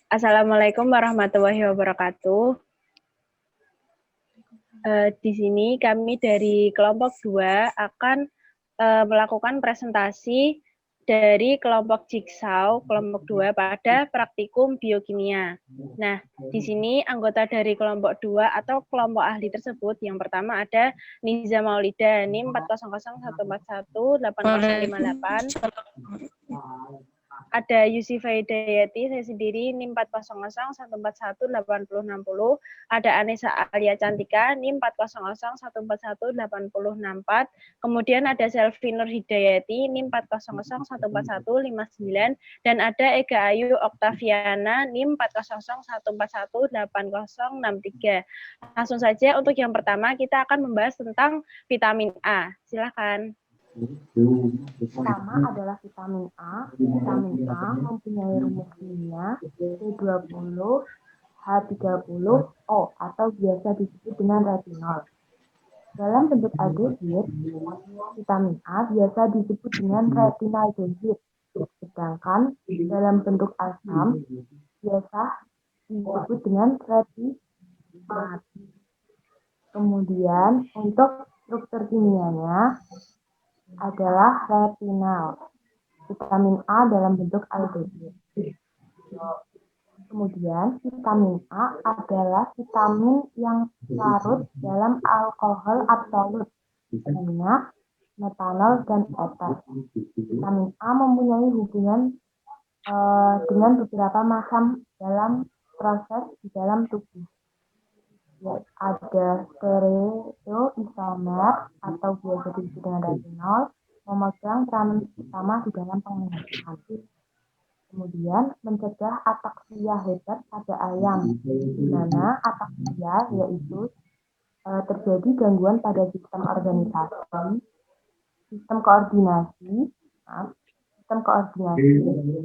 Assalamualaikum warahmatullahi wabarakatuh. Di sini kami dari kelompok 2 akan melakukan presentasi dari kelompok Jigsaw, kelompok 2 pada praktikum biokimia. Nah, di sini anggota dari kelompok 2 atau kelompok ahli tersebut, yang pertama ada Niza Maulida, NIM 40011418058. Ada Yusifa Hidayati, saya sendiri, NIM 40014180660. Ada Anissa Alia Cantika, NIM 400141864. Kemudian ada Selvi Nur Hidayati, NIM 400144159. Dan ada Ega Ayu Oktaviana, NIM 400141803. Langsung saja untuk yang pertama kita akan membahas tentang vitamin A. Silakan. Pertama adalah vitamin A. Vitamin A mempunyai rumus kimia B20H30O atau biasa disebut dengan retinol. Dalam bentuk aldehid, vitamin A biasa disebut dengan retinaldehid, sedangkan dalam bentuk asam biasa disebut dengan retinat. Kemudian untuk struktur kimianya adalah retinal. Vitamin A dalam bentuk aldehid. Kemudian vitamin A adalah vitamin yang larut dalam alkohol absolut, minyak, metanol, dan eter. Vitamin A mempunyai hubungan dengan beberapa macam dalam proses di dalam tubuh. Ada stereoisomer atau biasa disebut dengan retinol, memegang peranan utama di dalam pengobatan. Kemudian mencegah ataksia hebat pada ayam, di mana ataksia yaitu terjadi gangguan pada sistem organisasi, sistem koordinasi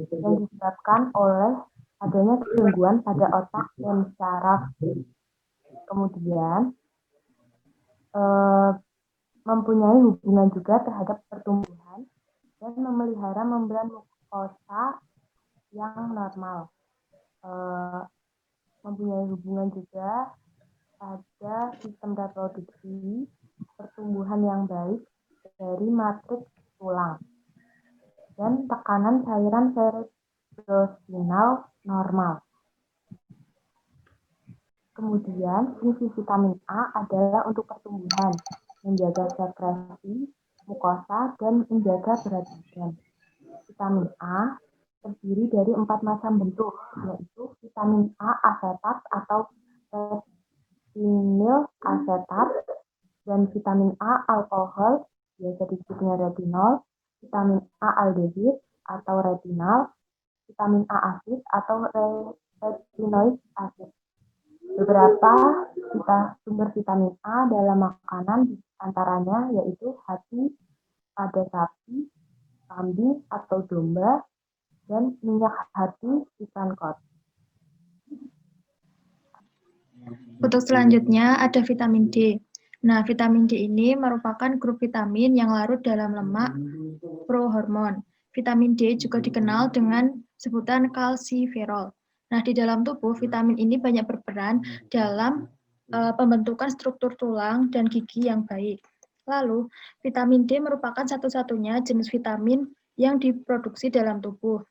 yang disebabkan oleh adanya gangguan pada otak dan saraf. Kemudian mempunyai hubungan juga terhadap pertumbuhan dan memelihara membran mukosa yang normal. Mempunyai hubungan juga pada sistem reproduksi, pertumbuhan yang baik dari matriks tulang, dan tekanan cairan cerebrospinal normal. Kemudian, fungsi vitamin A adalah untuk pertumbuhan, menjaga sekresi mukosa, dan menjaga berat badan. Vitamin A terdiri dari 4 macam bentuk, yaitu vitamin A asetat atau retinil asetat, dan vitamin A alkohol, biasa disebut dengan retinol, vitamin A aldehid atau retinal, vitamin A asid atau retinoik asid. Beberapa sumber vitamin A dalam makanan antaranya yaitu hati pada sapi, kambing atau domba, dan minyak hati ikan kod. Untuk selanjutnya ada vitamin D. Nah, vitamin D ini merupakan grup vitamin yang larut dalam lemak prohormon. Vitamin D juga dikenal dengan sebutan kalsiferol. Nah, di dalam tubuh, vitamin ini banyak berperan dalam pembentukan struktur tulang dan gigi yang baik. Lalu, vitamin D merupakan satu-satunya jenis vitamin yang diproduksi dalam tubuh.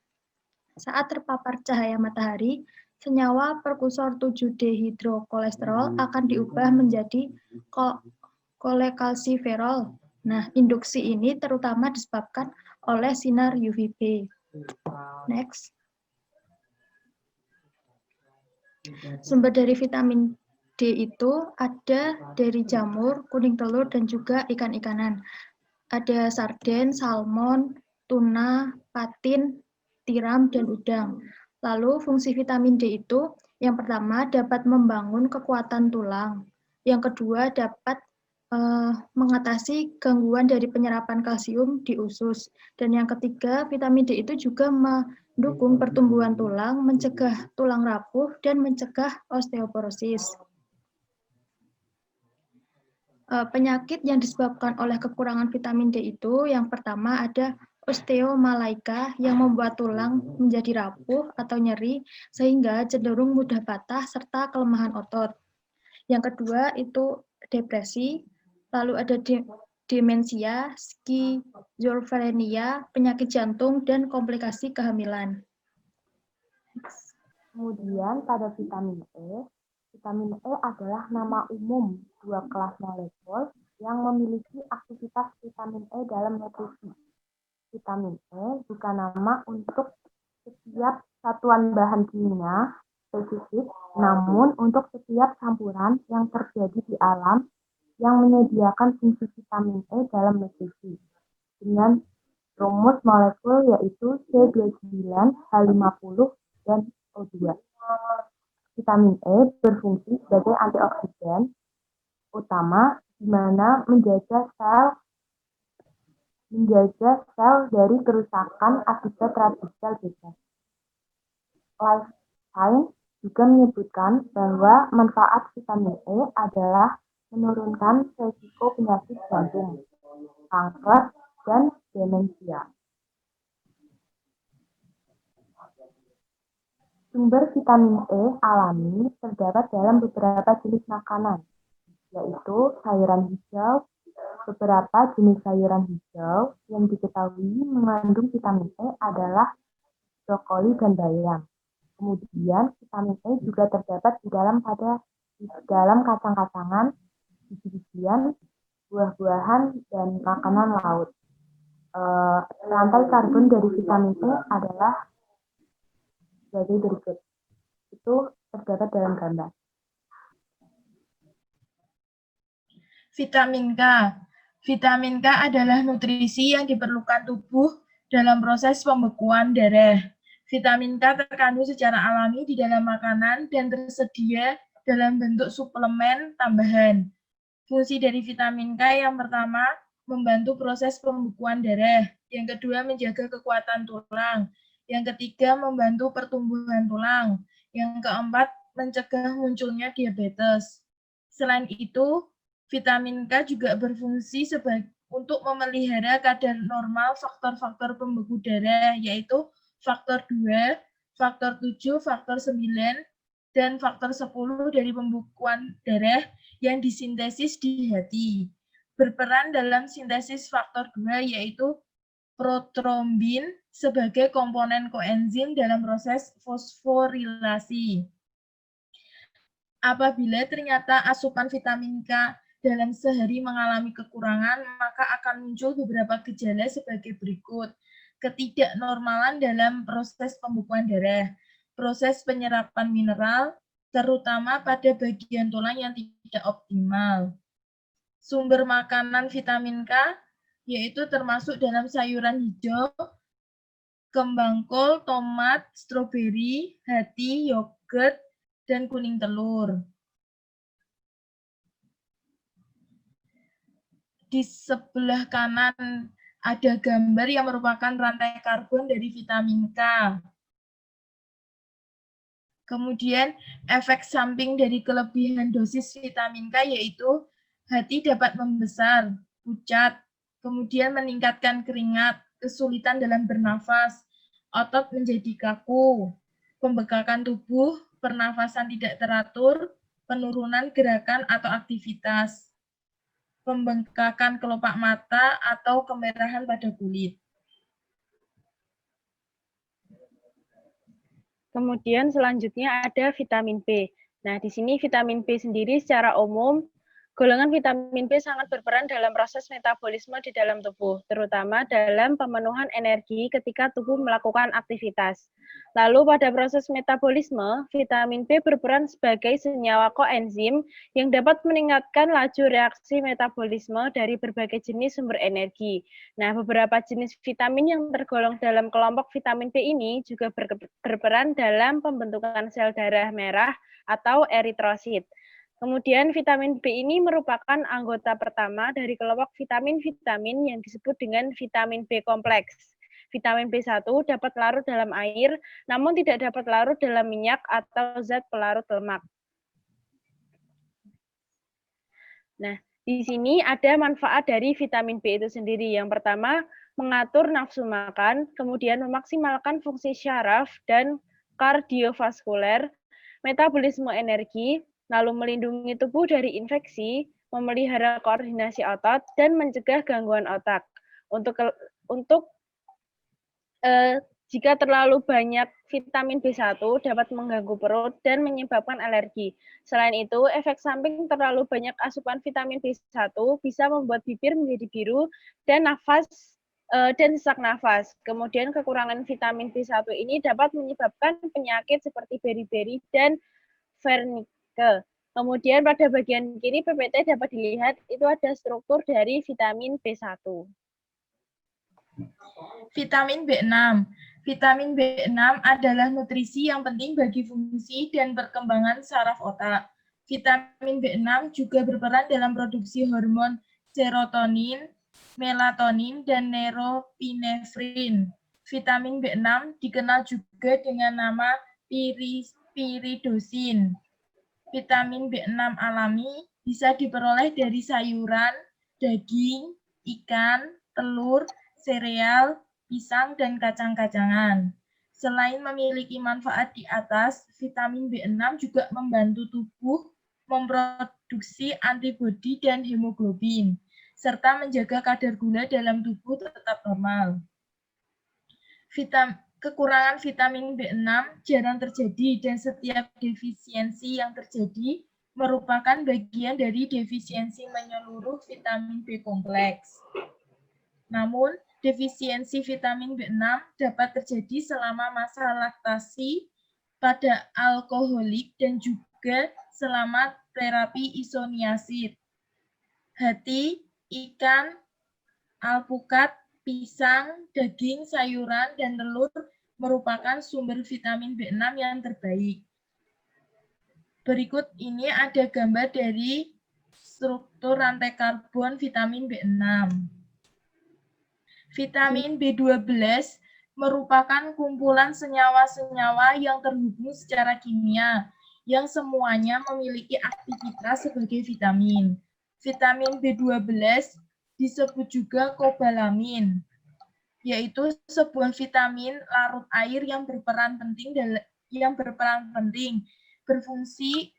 Saat terpapar cahaya matahari, senyawa prekursor 7-dehidrokolesterol akan diubah menjadi kolekalsiferol. Nah, induksi ini terutama disebabkan oleh sinar UVB. Next. Sumber dari vitamin D itu ada dari jamur, kuning telur, dan juga ikan-ikanan. Ada sarden, salmon, tuna, patin, tiram, dan udang. Lalu fungsi vitamin D itu yang pertama dapat membangun kekuatan tulang. Yang kedua dapat mengatasi gangguan dari penyerapan kalsium di usus. Dan yang ketiga, vitamin D itu juga mendukung pertumbuhan tulang, mencegah tulang rapuh, dan mencegah osteoporosis. Penyakit yang disebabkan oleh kekurangan vitamin D itu yang pertama ada osteomalaika yang membuat tulang menjadi rapuh atau nyeri sehingga cenderung mudah patah serta kelemahan otot. Yang kedua itu depresi, lalu ada demensia, skizofrenia, penyakit jantung, dan komplikasi kehamilan. Kemudian pada vitamin E adalah nama umum dua kelas molekul yang memiliki aktivitas vitamin E dalam nutrisi. Vitamin E bukan nama untuk setiap satuan bahan kimia spesifik, namun untuk setiap campuran yang terjadi di alam yang menyediakan fungsi vitamin E dalam nutrisi. Dengan rumus molekul yaitu C29, H50, dan O2. Vitamin E berfungsi sebagai antioksidan utama di mana menjaga sel dari kerusakan akibat radikal bebas. Life Science juga menyebutkan bahwa manfaat vitamin E adalah menurunkan risiko penyakit jantung, kanker, dan demensia. Sumber vitamin E alami terdapat dalam beberapa jenis makanan, yaitu sayuran hijau. Beberapa jenis sayuran hijau yang diketahui mengandung vitamin E adalah brokoli dan bayam. Kemudian vitamin E juga terdapat di dalam kacang-kacangan, biji-bijian, buah-buahan, dan makanan laut. Rantai karbon dari vitamin E adalah sebagai berikut. Itu terdapat dalam gambar. Vitamin K. Vitamin K adalah nutrisi yang diperlukan tubuh dalam proses pembekuan darah. Vitamin K terkandung secara alami di dalam makanan dan tersedia dalam bentuk suplemen tambahan. Fungsi dari vitamin K yang pertama, membantu proses pembekuan darah. Yang kedua, menjaga kekuatan tulang. Yang ketiga, membantu pertumbuhan tulang. Yang keempat, mencegah munculnya diabetes. Selain itu, vitamin K juga berfungsi untuk memelihara kadar normal faktor-faktor pembeku darah, yaitu faktor 2, faktor 7, faktor 9, dan faktor 10 dari pembekuan darah yang disintesis di hati. Berperan dalam sintesis faktor 2 yaitu protrombin sebagai komponen koenzim dalam proses fosforilasi. Apabila ternyata asupan vitamin K dalam sehari mengalami kekurangan, maka akan muncul beberapa gejala sebagai berikut. Ketidaknormalan dalam proses pembekuan darah, proses penyerapan mineral, terutama pada bagian tulang yang tidak optimal. Sumber makanan vitamin K yaitu termasuk dalam sayuran hijau, kembang kol, tomat, stroberi, hati, yogurt, dan kuning telur. Di sebelah kanan ada gambar yang merupakan rantai karbon dari vitamin K. Kemudian efek samping dari kelebihan dosis vitamin K yaitu hati dapat membesar, pucat, kemudian meningkatkan keringat, kesulitan dalam bernafas, otot menjadi kaku, pembekakan tubuh, pernafasan tidak teratur, penurunan gerakan atau aktivitas, pembengkakan kelopak mata atau kemerahan pada kulit. Kemudian selanjutnya ada vitamin B. Nah, di sini vitamin B sendiri secara umum, golongan vitamin B sangat berperan dalam proses metabolisme di dalam tubuh, terutama dalam pemenuhan energi ketika tubuh melakukan aktivitas. Lalu pada proses metabolisme, vitamin B berperan sebagai senyawa koenzim yang dapat meningkatkan laju reaksi metabolisme dari berbagai jenis sumber energi. Nah, beberapa jenis vitamin yang tergolong dalam kelompok vitamin B ini juga berperan dalam pembentukan sel darah merah atau eritrosit. Kemudian vitamin B ini merupakan anggota pertama dari kelompok vitamin-vitamin yang disebut dengan vitamin B kompleks. Vitamin B1 dapat larut dalam air, namun tidak dapat larut dalam minyak atau zat pelarut lemak. Nah, di sini ada manfaat dari vitamin B itu sendiri. Yang pertama, mengatur nafsu makan, kemudian memaksimalkan fungsi syaraf dan kardiovaskuler, metabolisme energi, lalu melindungi tubuh dari infeksi, memelihara koordinasi otot, dan mencegah gangguan otak. Jika terlalu banyak vitamin B1 dapat mengganggu perut dan menyebabkan alergi. Selain itu, efek samping terlalu banyak asupan vitamin B1 bisa membuat bibir menjadi biru dan sesak nafas. Kemudian kekurangan vitamin B1 ini dapat menyebabkan penyakit seperti beri-beri dan Wernicke. Kemudian pada bagian kiri PPT dapat dilihat itu ada struktur dari vitamin B1. Vitamin B6. Vitamin B6 adalah nutrisi yang penting bagi fungsi dan perkembangan saraf otak. Vitamin B6 juga berperan dalam produksi hormon serotonin, melatonin, dan norepinefrin. Vitamin B6 dikenal juga dengan nama piridosin. Vitamin B6 alami bisa diperoleh dari sayuran, daging, ikan, telur, sereal, pisang, dan kacang-kacangan. Selain memiliki manfaat di atas, vitamin B6 juga membantu tubuh memproduksi antibodi dan hemoglobin, serta menjaga kadar gula dalam tubuh tetap normal. Kekurangan vitamin B6 jarang terjadi dan setiap defisiensi yang terjadi merupakan bagian dari defisiensi menyeluruh vitamin B kompleks. Namun, defisiensi vitamin B6 dapat terjadi selama masa laktasi pada alkoholik dan juga selama terapi isoniazid. Hati, ikan, alpukat, pisang, daging, sayuran, dan telur merupakan sumber vitamin B6 yang terbaik. Berikut ini ada gambar dari struktur rantai karbon vitamin B6. Vitamin B12 merupakan kumpulan senyawa-senyawa yang terhubung secara kimia, yang semuanya memiliki aktivitas sebagai vitamin. Vitamin B12 disebut juga kobalamin, yaitu sebuah vitamin larut air yang berperan penting berfungsi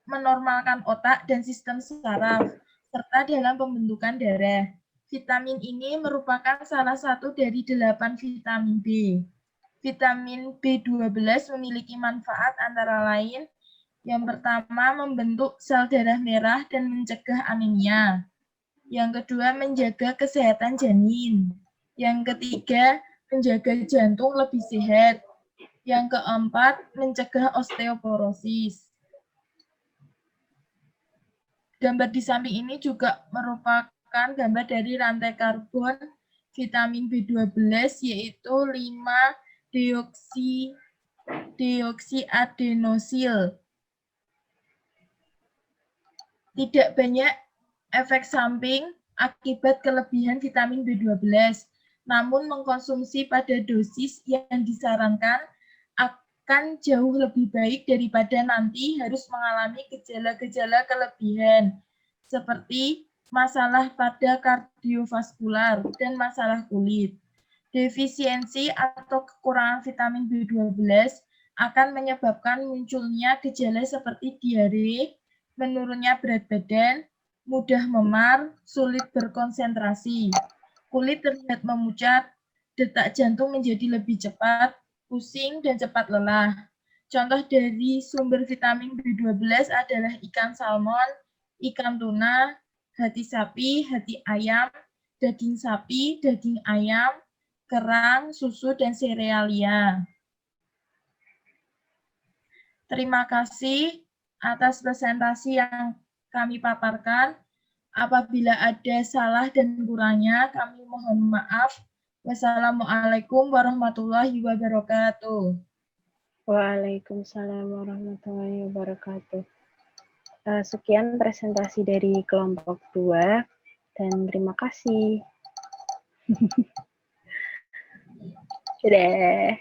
menormalkan otak dan sistem saraf, serta dalam pembentukan darah. Vitamin ini merupakan salah satu dari 8 vitamin B. Vitamin B12 memiliki manfaat antara lain, yang pertama membentuk sel darah merah dan mencegah anemia. Yang kedua, menjaga kesehatan janin. Yang ketiga, menjaga jantung lebih sehat. Yang keempat, mencegah osteoporosis. Gambar di samping ini juga merupakan gambar dari rantai karbon vitamin B12, yaitu 5-deoksiadenosil. Tidak banyak efek samping akibat kelebihan vitamin B12, namun mengkonsumsi pada dosis yang disarankan akan jauh lebih baik daripada nanti harus mengalami gejala-gejala kelebihan, seperti masalah pada kardiovaskular dan masalah kulit. Defisiensi atau kekurangan vitamin B12 akan menyebabkan munculnya gejala seperti diare, menurunnya berat badan, mudah memar, sulit berkonsentrasi, kulit terlihat memucat, detak jantung menjadi lebih cepat, pusing, dan cepat lelah. Contoh dari sumber vitamin B12 adalah ikan salmon, ikan tuna, hati sapi, hati ayam, daging sapi, daging ayam, kerang, susu, dan serealia. Terima kasih atas presentasi yang kami paparkan. Apabila ada salah dan kurangnya, kami mohon maaf. Wassalamualaikum warahmatullahi wabarakatuh. Waalaikumsalam warahmatullahi wabarakatuh. Sekian presentasi dari kelompok 2 dan terima kasih. Dadah.